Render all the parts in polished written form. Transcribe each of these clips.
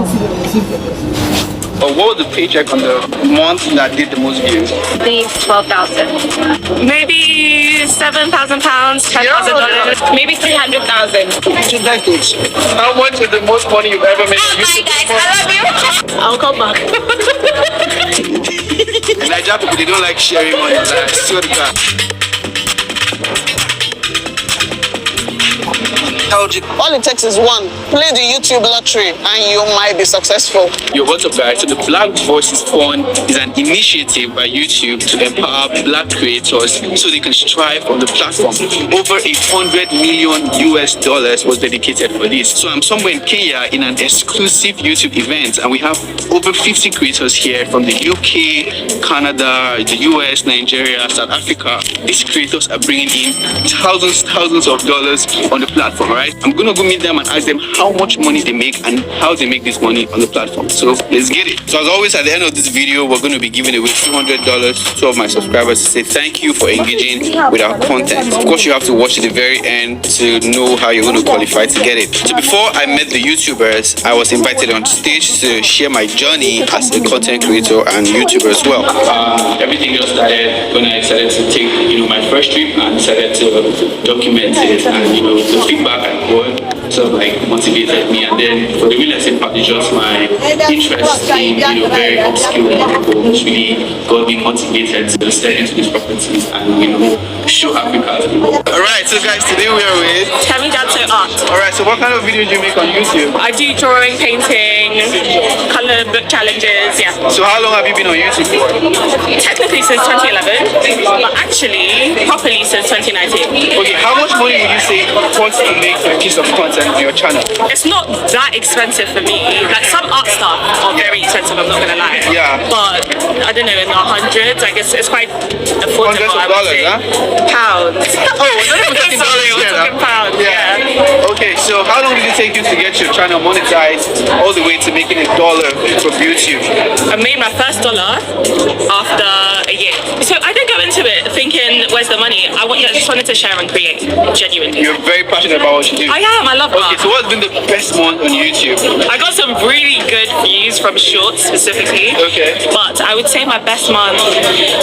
What was the paycheck on the month that did the most views? I think 12,000. Maybe 7,000 pounds, $10,000, maybe 300,000. How much is the most money you've ever made? Hi guys, I love you. I'll come back. In Nigeria, people, they don't like sharing money. I swear to God. All it takes is one. Play the YouTube lottery and you might be successful. Yo, what's up guys? So the Black Voices Fund is an initiative by YouTube to empower Black creators so they can strive on the platform. Over $100 million was dedicated for this. So I'm somewhere in Kenya in an exclusive YouTube event, and we have over 50 creators here from the UK, Canada, the US, Nigeria, South Africa. These creators are bringing in thousands of dollars on the platform, right? I'm gonna go meet them and ask them how much money they make and how they make this money on the platform. So let's get it. So as always, at the end of this video, we're going to be giving away $200 to 2 of my subscribers to say thank you for engaging with our content. Of course, you have to watch to the very end to know how you're going to qualify to get it. So before I met the YouTubers, I was invited on stage to share my journey as a content creator and YouTuber as well. Everything just started when I decided to take, my first trip and decided to document it, and the feedback I got sort of like motivated me. And then for the real estate part, it's just my interest in very obscure people, which really got me motivated to step into these properties and show Africa. Alright, so guys, today we are with Tell me that's so art. Alright, so what kind of videos do you make on YouTube? I do drawing, painting, color book challenges, yeah. So how long have you been on YouTube for? Technically since 2011, but actually properly since 2019. Okay, how much money would you say it costs to make a piece of content on your channel? It's not that expensive for me. Like some art stuff are very expensive, I'm not gonna lie. Yeah. But I don't know, in the hundreds, I guess it's quite affordable. Hundreds of dollars, huh? Pounds. Oh, we're not even talking Sorry, dollars we're here, talking huh? pounds, Yeah. Okay, so how long did it take you to get your channel monetized all the way to making $1 from YouTube? I made my first dollar after a year. So I didn't go into it thinking, where's the money? I just wanted to share and create, genuinely. You're very passionate about what you do. I am, I love Okay, art. so what's been the best month on YouTube? I got some really good views from shorts specifically. Okay. But I would say my best month,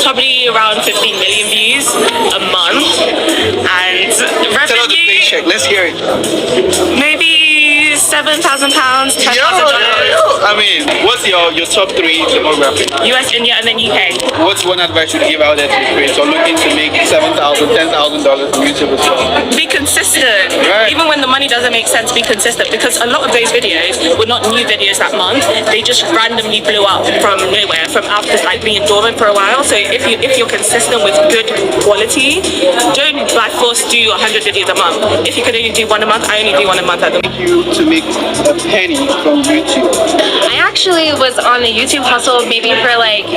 probably around 15 million views a month. And Tell us the revenue, paycheck, let's hear it. maybe 7,000 pounds, $10,000. I mean, what's your top 3 demographic? US, India, and then UK. What's one advice you'd give out there to creators looking to make $7,000, $10,000 from YouTube as well? Be consistent. Right. Even when the money doesn't make sense, be consistent, because a lot of those videos were not new videos that month. They just randomly blew up from nowhere, from after like being dormant for a while. So if you're consistent with good quality, don't by force do 100 videos a month. If you could only do one a month, I only do one a month at the moment. You to make a penny from YouTube. I actually was on the YouTube hustle maybe for like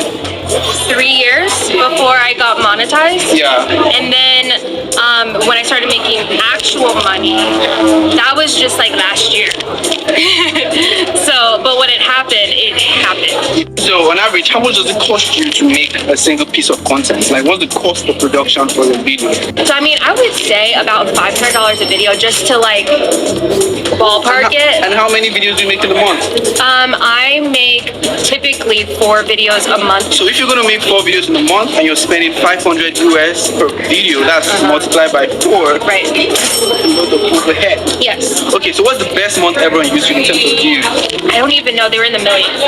3 years before I got monetized. Yeah. And then when I started making actual money, that was just like last year. So, but when it happened, it happened. So on average, how much does it cost you to make a single piece of content? Like, what's the cost of production for your video? So I mean, I would say about $500 a video just to like ballpark it. And how many videos do you make in a month? I make typically 4 videos a month. So if you're gonna make 4 videos in a month and you're spending 500 US per video, that's multiplied by 4. Right. Overhead. Yes. Okay, so what's the best month ever on YouTube in terms of views? I don't even know. They were in the millions.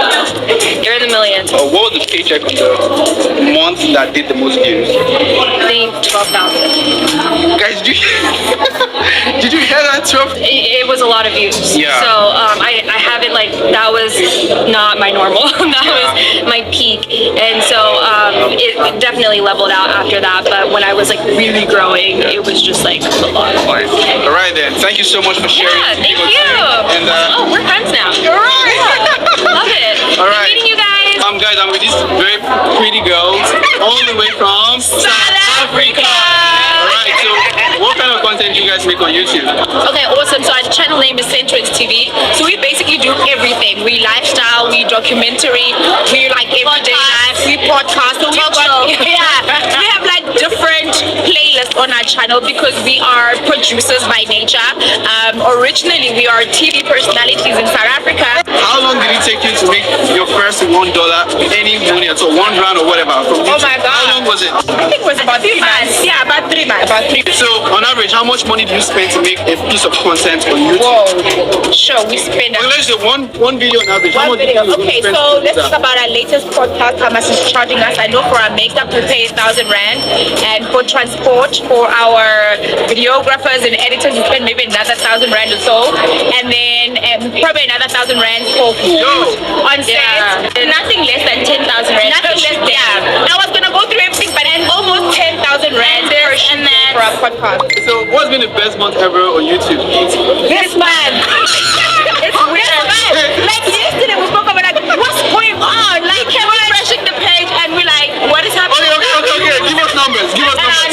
They're in the millions. What was the paycheck on the month that did the most views? I think 12,000. Guys, did you hear that? 12? It was a lot of views. Yeah. So I haven't like, that was not my normal. That was my peak. And so it definitely leveled out after that. But when I was like really growing, it was just like a lot more. All right then. Thank you so much for sharing. Yeah, thank you. And oh, we're friends now. all right. Yeah, love it. All right. Good meeting you guys. Guys, I'm with these very pretty girls all the way from South Africa. Alright, so what kind of content do you guys make on YouTube? Okay, awesome. So our channel name is Centrance TV. So we basically do everything. We lifestyle, we documentary, we like everyday life, we podcast. So we we have like different playlists on our channel because we are producers by nature. Originally, we are TV personalities in South Africa. How long did take you to make your first $1, any money at all, $1 or whatever? From Oh my God. How long was it? I think it was about 3 months. Yeah, about 3 months. So, on average, how much money do you spend to make a piece of content on YouTube? Whoa. Sure, we spend Well, let's say one video on average. How one much video. do you Okay, spend so to do let's that? talk about our latest podcast. How much is charging us? I know for our makeup we pay 1,000 rand, and for transport for our videographers and editors we spend maybe another 1,000 rand or so, and then probably another 1,000 rand for food on set. Nothing less than 10,000 rand. Nothing less. Yeah. I was gonna go through everything, but it's almost 10,000 rand and then for our podcast. So, what's been the best month ever on YouTube? This month. It's weird. Like yesterday we spoke about like what's going on? Like we're refreshing the page and we're like, what is happening? Okay. Give us numbers. Give us numbers.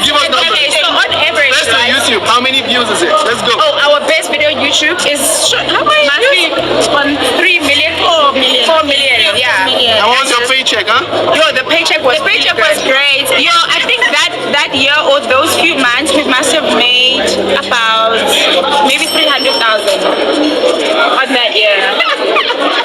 Give us numbers. Okay, so on average, Let's do right? YouTube. How many views is it? Let's go. Oh, our best video on YouTube is how many views? On 3 million. 4 million. 4 million. Yeah. And what was your paycheck, huh? Yo, the paycheck was great. Yo, I think that year or those few months we must have made about maybe 300,000 on that year.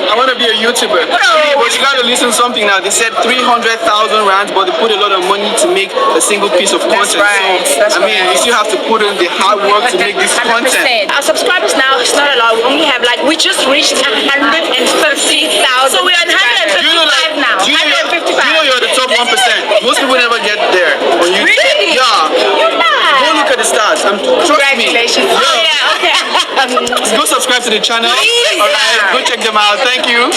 I want to be a YouTuber. But you got to listen to something now. They said 300,000 rands, but they put a lot of money to make a single piece of content. right. So, you still have to put in the hard work to make this content. 100%. Our subscribers now, it's not a lot. We only have we just reached 150,000. So we're on 155 now. Do you know 155. you're the top 1%? Most people never get there on YouTube. Really? Yeah. You're not. Go look at the stats. Trust me. Congratulations. Yeah. Oh, yeah, okay. Go subscribe to the channel. Please. Alright, go check them out. Thank you. Bye.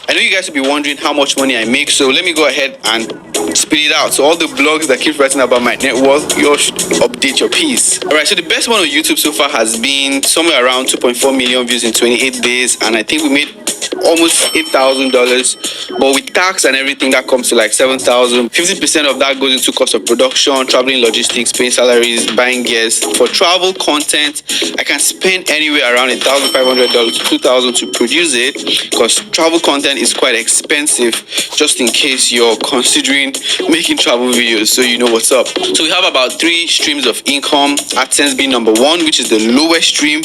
I know you guys will be wondering how much money I make, so let me go ahead and spit it out. So all the blogs that keep writing about my net worth, you all should update your piece. Alright, so the best one on YouTube so far has been somewhere around 2.4 million views in 28 days, and I think we made almost $8,000, but with tax and everything that comes to like 7,000. 50% of that goes into cost of production, traveling, logistics, paying salaries, buying gears. For travel content, I can spend anywhere around $1,500 to $2,000 to produce it, because travel content is quite expensive, just in case you're considering making travel videos, so you know what's up. So we have about 3 streams of income, AdSense being number 1, which is the lowest stream.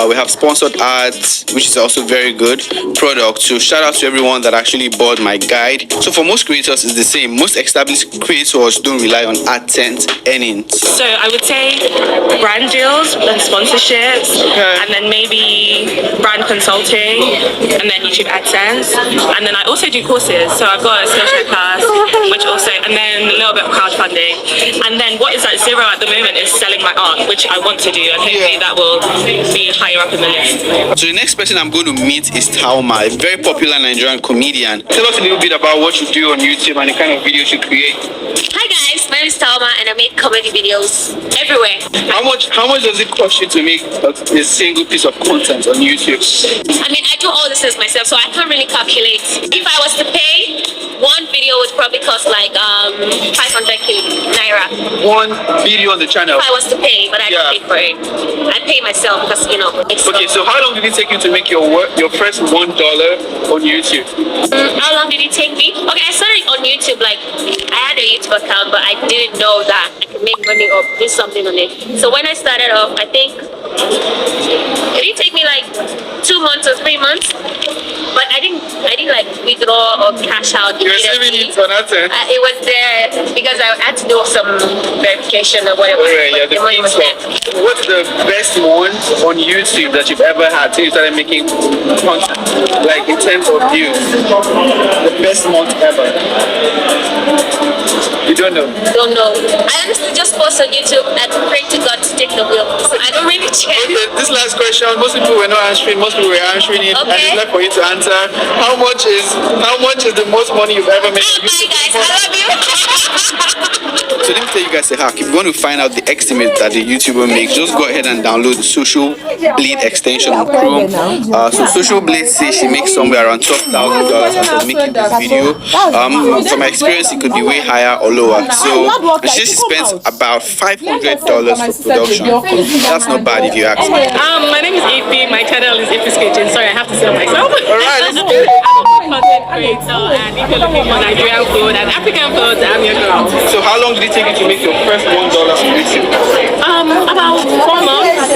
We have sponsored ads, which is also very good. Product. So shout out to everyone that actually bought my guide. So for most creators, it's the same. Most established creators don't rely on AdSense earnings. So I would say brand deals and sponsorships, and then maybe brand consulting, and then YouTube AdSense, and then I also do courses. So I've got a Skillshare class, which also, and then a little bit of crowdfunding, and then what is at zero at the moment is selling my art, which I want to do, and hopefully that will be higher up in the list. So the next person I'm going to meet is Tauma, a very popular Nigerian comedian. Tell us a little bit about what you do on YouTube and the kind of videos you create. Hi guys, my name is Talma and I make comedy videos everywhere. How much does it cost you to make a single piece of content on YouTube? I mean, I do all this things myself, so I can't really calculate. If I was to pay, one video would probably cost like 500k naira. One video on the channel. If I was to pay, but I don't pay for it. I pay myself because it's okay. So how long did it take you to make your first $1 on YouTube? How long did it take me? Okay, I started on YouTube, like I had a YouTube account, but I didn't know that I could make money or do something on it. So when I started off, I think it didn't take me like 2 months or 3 months, but I didn't like withdraw or cash out. You're saving it for nothing. It was there because I had to do some verification or whatever. The money was there. What's the best one on YouTube that you've ever had since you started making content? Like in terms of views, the best month ever. You don't know? Don't know. I honestly just post on YouTube and pray to God to take the wheel. So I don't really check. Okay, this last question, most people were not answering, most people were answering it, and it's left for you to answer. How much is the most money you've ever made? Bye guys, I love you. So let me tell you guys a hack. If you want to find out the estimate that the YouTuber makes, just go ahead and download the Social Blade extension on Chrome. So Social Blade says she makes somewhere around $12,000 after making this video. From my experience, it could be way higher or lower. So and she spends about $500 for production. That's not bad if you ask me. My name is Ify. My channel is Ify's Kitchen. Sorry, I have to sell myself. All right, let's get it. content creator, and if you're looking for Nigerian food and African food, I'm your girl. So how long did it take you to make your first $1 on YouTube? About 4 months.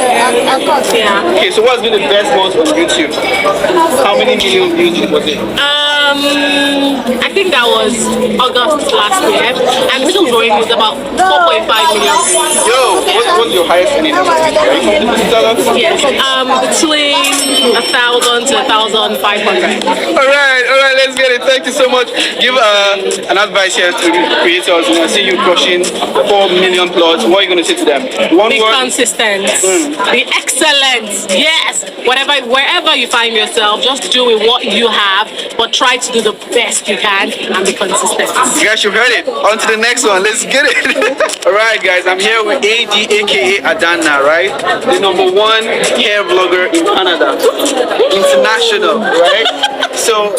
Yeah. Okay, so what's been the best month on YouTube? How many million views was it? I think that was August last year. I'm still growing with about 4.5 million. Yo, what's your highest earning number? Yes. Between 1,000 to 1,500. Alright, let's get it. Thank you so much. Give an advice here to the creators. You know, see you crushing 4 million plus. What are you going to say to them? One Be word. consistent. Be excellent. Yes. Wherever you find yourself, just do with what you have, but try to do the best you can and be consistent. You guys, you heard it. On to the next one. Let's get it. Alright, guys. I'm here with AD, aka Adana, right? The #1 hair vlogger in Canada. International, right? So,